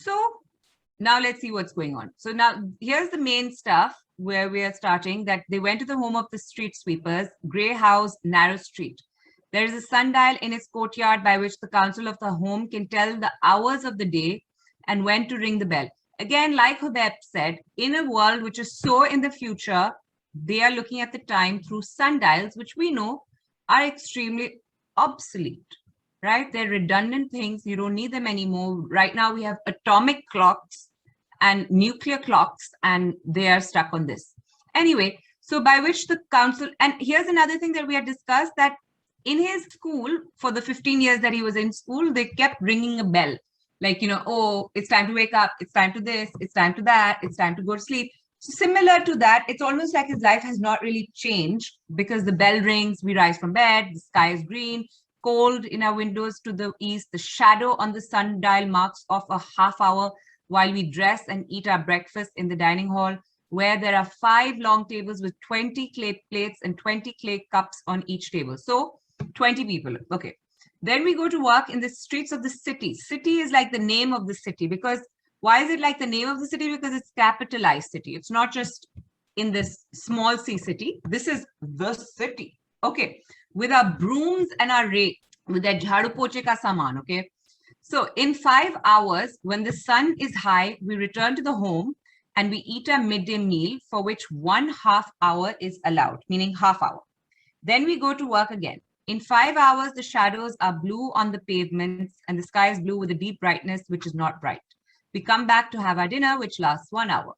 So now let's see what's going on. So now here's the main stuff where we are starting, that they went to the home of the street sweepers, Grey House, Narrow Street. There is a sundial in its courtyard by which the council of the home can tell the hours of the day and when to ring the bell. Again, like Hubeb said, in a world which is so in the future, they are looking at the time through sundials, which we know are extremely obsolete, right? They're redundant things. You don't need them anymore. Right now, we have atomic clocks and nuclear clocks, and they are stuck on this. Anyway, so by which the council, and here's another thing that we had discussed, that in his school, for the 15 years that he was in school, they kept ringing a bell. Like, oh, it's time to wake up. It's time to this. It's time to that. It's time to go to sleep. So similar to that, it's almost like his life has not really changed, because the bell rings, we rise from bed, the sky is green, cold in our windows to the east, the shadow on the sundial marks off a half hour while we dress and eat our breakfast in the dining hall, where there are 5 long tables with 20 clay plates and 20 clay cups on each table. So 20 people. Okay. Then we go to work in the streets of the city. City is like the name of the city, because why is it like the name of the city? Because it's capitalized city. It's not just in this small c city. This is the city. Okay. With our brooms and our rake, with that jhadu poche ka saman. Okay. So in 5 hours, when the sun is high, we return to the home and we eat a midday meal, for which 1/2 hour is allowed, meaning half hour. Then we go to work again. In 5 hours, the shadows are blue on the pavements and the sky is blue with a deep brightness, which is not bright. We come back to have our dinner, which lasts 1 hour.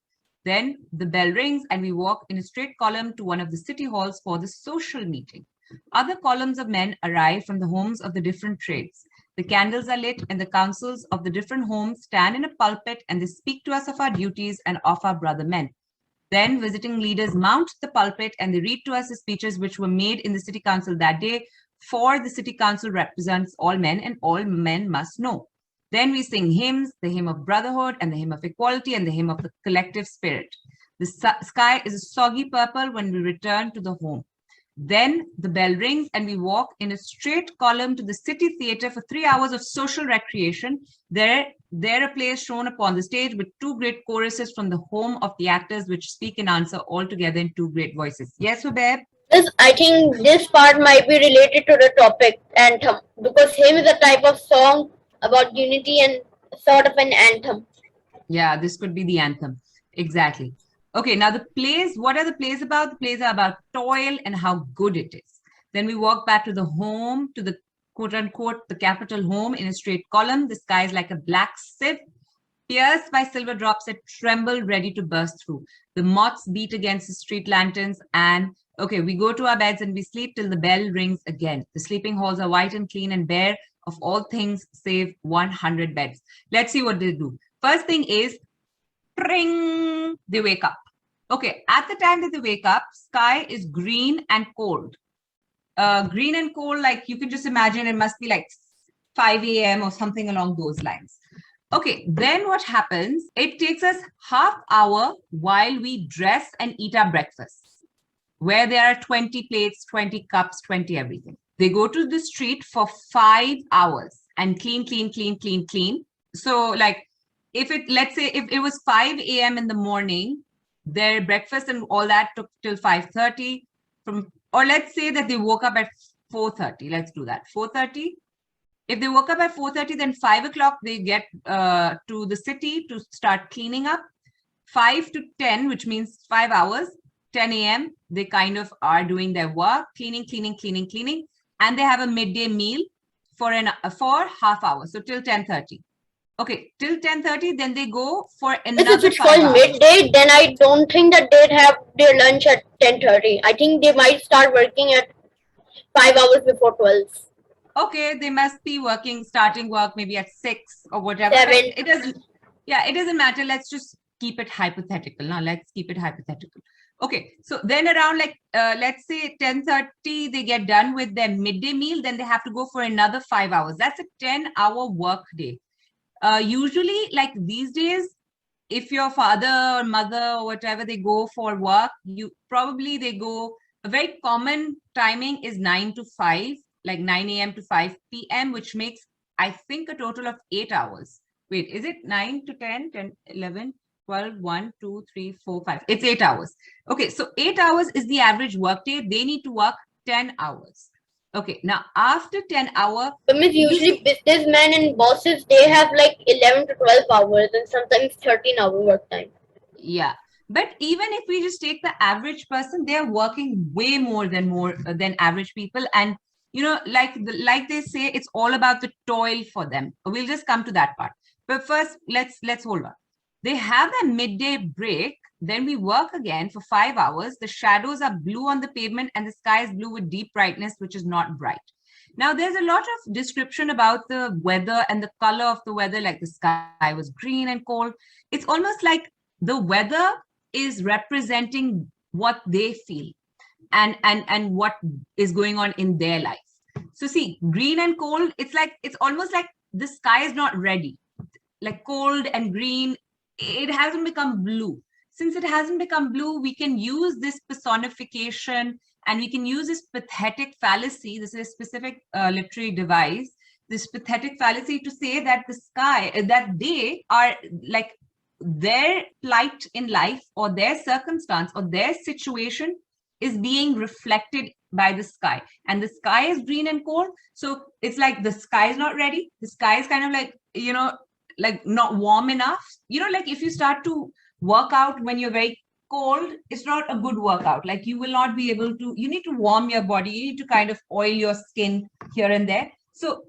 Then the bell rings and we walk in a straight column to one of the city halls for the social meeting. Other columns of men arrive from the homes of the different trades. The candles are lit and the councils of the different homes stand in a pulpit and they speak to us of our duties and of our brother men. Then visiting leaders mount the pulpit and they read to us the speeches which were made in the city council that day, for the city council represents all men and all men must know. Then we sing hymns, the hymn of brotherhood and the hymn of equality and the hymn of the collective spirit. The sky is a soggy purple when we return to the home. Then the bell rings and we walk in a straight column to the city theater for 3 hours of social recreation. There a play is shown upon the stage with 2 great choruses from the home of the actors, which speak and answer all together in 2 great voices. Yes, Hubeb? Yes, I think this part might be related to the topic anthem, because hymn is a type of song about unity and sort of an anthem. Yeah, this could be the anthem. Exactly. Okay, now the plays, what are the plays about? The plays are about toil and how good it is. Then we walk back to the home, to the quote unquote, the capital home in a straight column. The sky is like a black sieve, pierced by silver drops that tremble, ready to burst through. The moths beat against the street lanterns and, okay, we go to our beds and we sleep till the bell rings again. The sleeping halls are white and clean and bare of all things save 100 beds. Let's see what they do. First thing is, pring, they wake up. Okay, at the time that they wake up, sky is green and cold. Green and cold, like you can just imagine it must be like 5 a.m. or something along those lines. Okay, then what happens? It takes us half hour while we dress and eat our breakfast, where there are 20 plates, 20 cups, 20 everything. They go to the street for 5 hours and clean, clean, clean, clean, clean. So like, let's say if it was 5 a.m. in the morning, their breakfast and all that took till 5:30 or let's say that they woke up at 4:30. Let's do that. 4:30. If they woke up at 4:30, then 5 o'clock, they get to the city to start cleaning up. 5 to 10, which means 5 hours, 10 a.m., they kind of are doing their work, cleaning, cleaning, cleaning, cleaning. And they have a midday meal for half hour. So till 10:30. Okay, till 10:30, then they go for another 5 hours. If it's called midday, then I don't think that they'd have their lunch at 10:30. I think they might start working at 5 hours before 12. Okay, they must be starting work maybe at 6 or whatever. 7. It doesn't matter. Let's just keep it hypothetical. Now let's keep it hypothetical. Okay, so then around let's say 10:30, they get done with their midday meal. Then they have to go for another 5 hours. That's a 10-hour work day. Usually, like these days, if your father or mother or whatever, they go for work, they go, a very common timing is 9 to 5, like 9 a.m. to 5 p.m., which makes, I think, a total of 8 hours. wait, is it 9 to 10, 10, 11, 12, 1, 2, 3, 4, 5? It's 8 hours. Okay, so 8 hours is the average workday. They need to work 10 hours. Okay, now after 10 hour, But Miss, usually businessmen and bosses, they have like 11 to 12 hours and sometimes 13-hour work time. yeah. But even if we just take the average person, they're working way more than average people. And you know, like they say, it's all about the toil for them. We'll just come to that part. But first, let's hold on. They have a midday break. Then we work again for 5 hours. The shadows are blue on the pavement and the sky is blue with deep brightness, which is not bright. Now, there's a lot of description about the weather and the color of the weather, like the sky was green and cold. It's almost like the weather is representing what they feel and what is going on in their life. So see, green and cold, it's almost like the sky is not ready. Like cold and green, it hasn't become blue. Since it hasn't become blue, we can use this personification and we can use this pathetic fallacy. This is a specific literary device, this pathetic fallacy to say that the sky, that they are like their plight in life or their circumstance or their situation is being reflected by the sky, and the sky is green and cold. So it's like the sky is not ready. The sky is kind of like, you know, like not warm enough. You know, like if you start to work out when you're very cold, it's not a good workout. Like you will not be able to, you need to warm your body, you need to kind of oil your skin here and there. So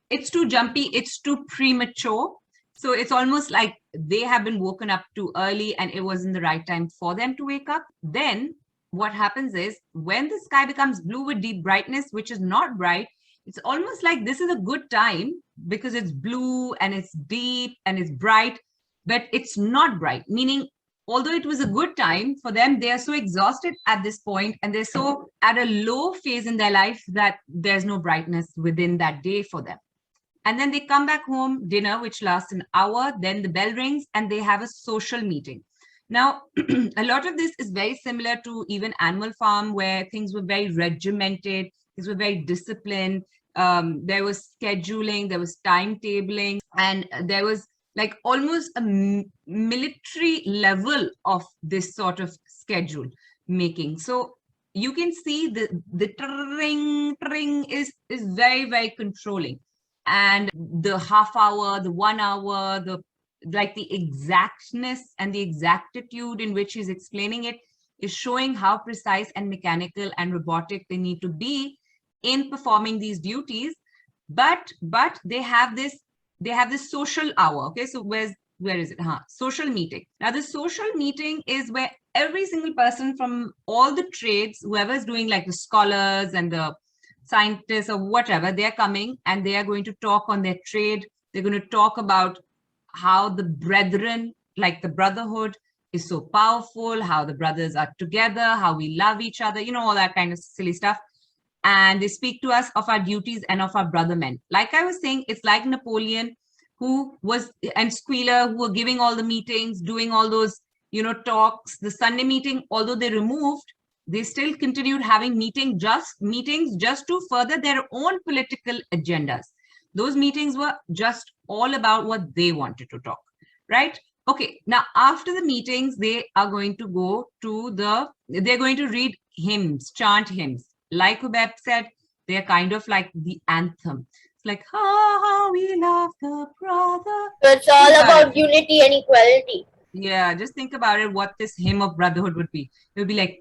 it's too jumpy, it's too premature. So it's almost like they have been woken up too early and it wasn't the right time for them to wake up. Then what happens is when the sky becomes blue with deep brightness, which is not bright, it's almost like this is a good time because it's blue and it's deep and it's bright, but it's not bright. Meaning, although it was a good time for them, they are so exhausted at this point and they're so at a low phase in their life that there's no brightness within that day for them. And then they come back home, dinner, which lasts an hour, then the bell rings and they have a social meeting. Now, a lot of this is very similar to even Animal Farm, where things were very regimented, things were very disciplined. There was scheduling, there was timetabling, and there was like almost a military level of this sort of schedule making. So you can see the ring is very, very controlling. And the half hour, the 1 hour, the like the exactness and the exactitude in which he's explaining it is showing how precise and mechanical and robotic they need to be in performing these duties. But they have this social hour. Okay, so where is it? Social meeting. Now the social meeting is where every single person from all the trades, whoever's doing like the scholars and the scientists or whatever, they're coming and they are going to talk on their trade. They're going to talk about how the brethren, like the brotherhood, is so powerful, how the brothers are together, how we love each other, you know, all that kind of silly stuff. And they speak to us of our duties and of our brother men. Like I was saying, it's like Napoleon and Squealer, who were giving all the meetings, doing all those, you know, talks. The Sunday meeting, although they removed, they still continued having meetings just to further their own political agendas. Those meetings were just all about what they wanted to talk, right? Okay, now after the meetings, they are going to go to they're going to read hymns, chant hymns. Like Hubeb said, they're kind of like the anthem. It's like, how we love the brother. So it's all about unity and equality. Yeah, just think about it, what this hymn of brotherhood would be. It would be like,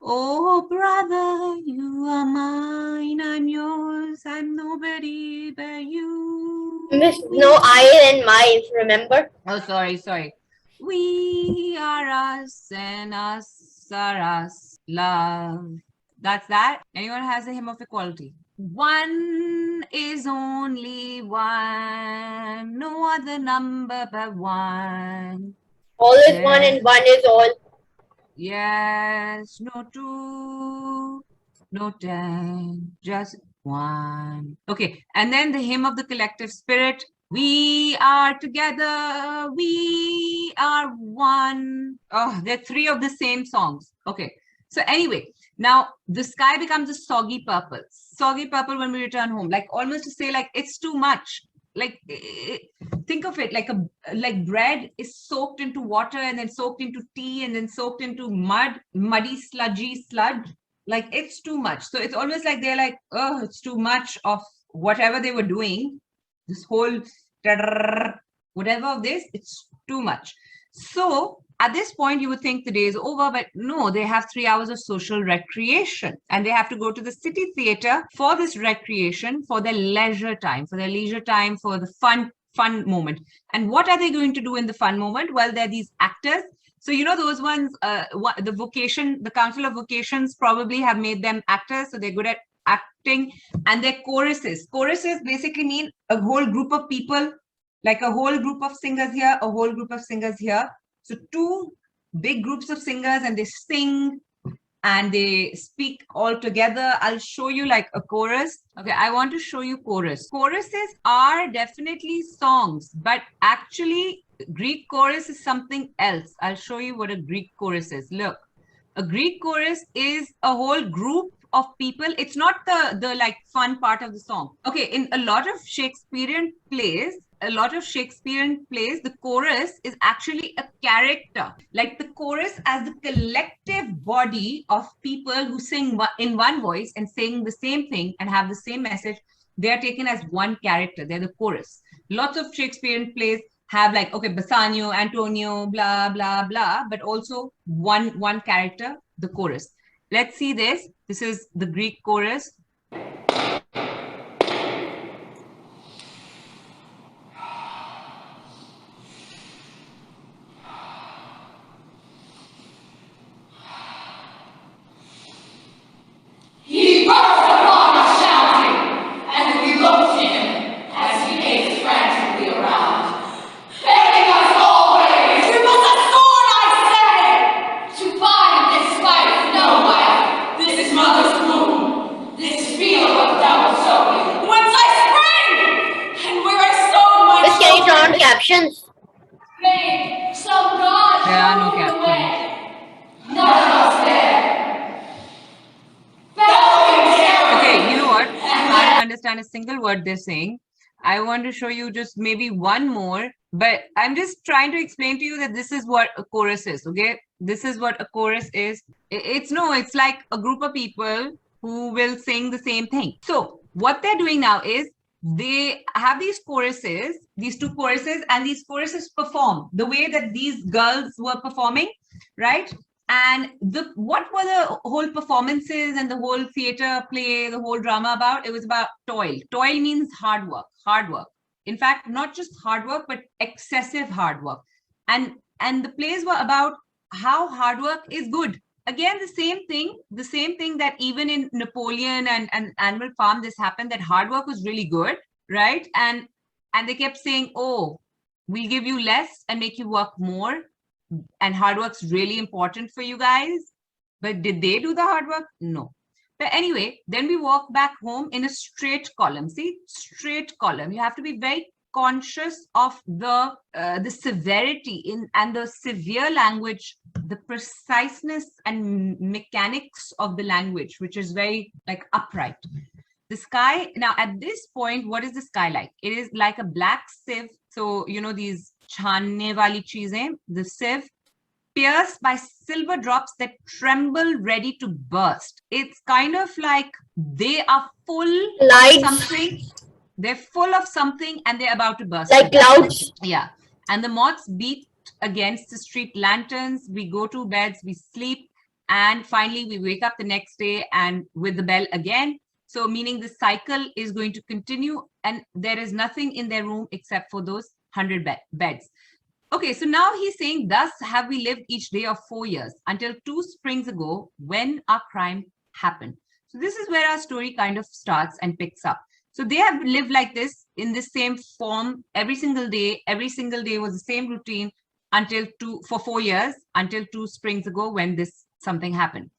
oh, brother, you are mine, I'm yours, I'm nobody but you. Miss, no I and my, remember? Oh, sorry. We are us and us are us, love. That's that. Anyone has a hymn of equality? One is only one, no other number but one. All is one and one is all. Yes, no two, no 10, just one. Okay, and then the hymn of the collective spirit. We are together, we are one. Oh, they're three of the same songs. Okay, so anyway, now the sky becomes a soggy purple. Soggy purple when we return home, like almost to say like it's too much. think of it like bread is soaked into water and then soaked into tea and then soaked into muddy sludgy sludge. Like it's too much. So it's always like they're like, oh, it's too much of whatever they were doing, this whole whatever of this, it's too much. So at this point, you would think the day is over, but no, they have 3 hours of social recreation and they have to go to the city theater for this recreation, for their leisure time, for the fun moment. And what are they going to do in the fun moment? Well, they're these actors. So, you know, those ones, the Council of Vocations probably have made them actors. So they're good at acting, and they're choruses. Choruses basically mean a whole group of people, like a whole group of singers here, a whole group of singers here. So 2 big groups of singers, and they sing and they speak all together. I'll show you like a chorus. Okay, I want to show you chorus. Choruses are definitely songs, but actually Greek chorus is something else. I'll show you what a Greek chorus is. Look, a Greek chorus is a whole group of people. It's not the like fun part of the song. Okay, in a lot of Shakespearean plays, the chorus is actually a character. Like the chorus as the collective body of people who sing in one voice and sing the same thing and have the same message, they are taken as one character. They're the chorus. Lots of Shakespearean plays have like, okay, Bassanio, Antonio, blah, blah, blah, but also one character, the chorus. Let's see this. This is the Greek chorus. He burst upon us shouting, and we looked in as he paced frantically around, begging us always, give us a sword, I say, to find this wife, no wife, this mother's womb, this field of double sowing, whence I spring, and where I sowed my Just can you turn on captions? made some God There are no show me the captions. way. None of us there. Okay, you know what? I don't understand a single word they're saying. I want to show you just maybe one more, but I'm just trying to explain to you that this is what a chorus is, okay? This is what a chorus is. It's like a group of people who will sing the same thing. So what they're doing now is they have these choruses, these 2 choruses, and these choruses perform the way that these girls were performing, right? And what were the whole performances and the whole theater play, the whole drama about? It was about toil. Toil means hard work. In fact, not just hard work, but excessive hard work. And the plays were about how hard work is good. Again, the same thing that even in Napoleon and Animal Farm, this happened, that hard work was really good, right? And they kept saying, oh, we'll give you less and make you work more. And hard work's really important for you guys. But did they do the hard work? No. But anyway, then we walk back home in a straight column. See, straight column. You have to be very conscious of the severity and the severe language, the preciseness and mechanics of the language, which is very like upright. The sky, now at this point, what is the sky like? It is like a black sieve. So, you know, these chhanne wali cheezein, the sieve, pierced by silver drops that tremble ready to burst. It's kind of like they are full of something. They're full of something and they're about to burst. Like clouds. Yeah. And the moths beat against the street lanterns. We go to beds, we sleep, and finally we wake up the next day and with the bell again. So meaning the cycle is going to continue and there is nothing in their room except for those 100 beds. Okay, so now he's saying, thus have we lived each day of 4 years until 2 springs ago when our crime happened. So this is where our story kind of starts and picks up. So they have lived like this in the same form every single day. Every single day was the same routine for 4 years until 2 springs ago when something happened.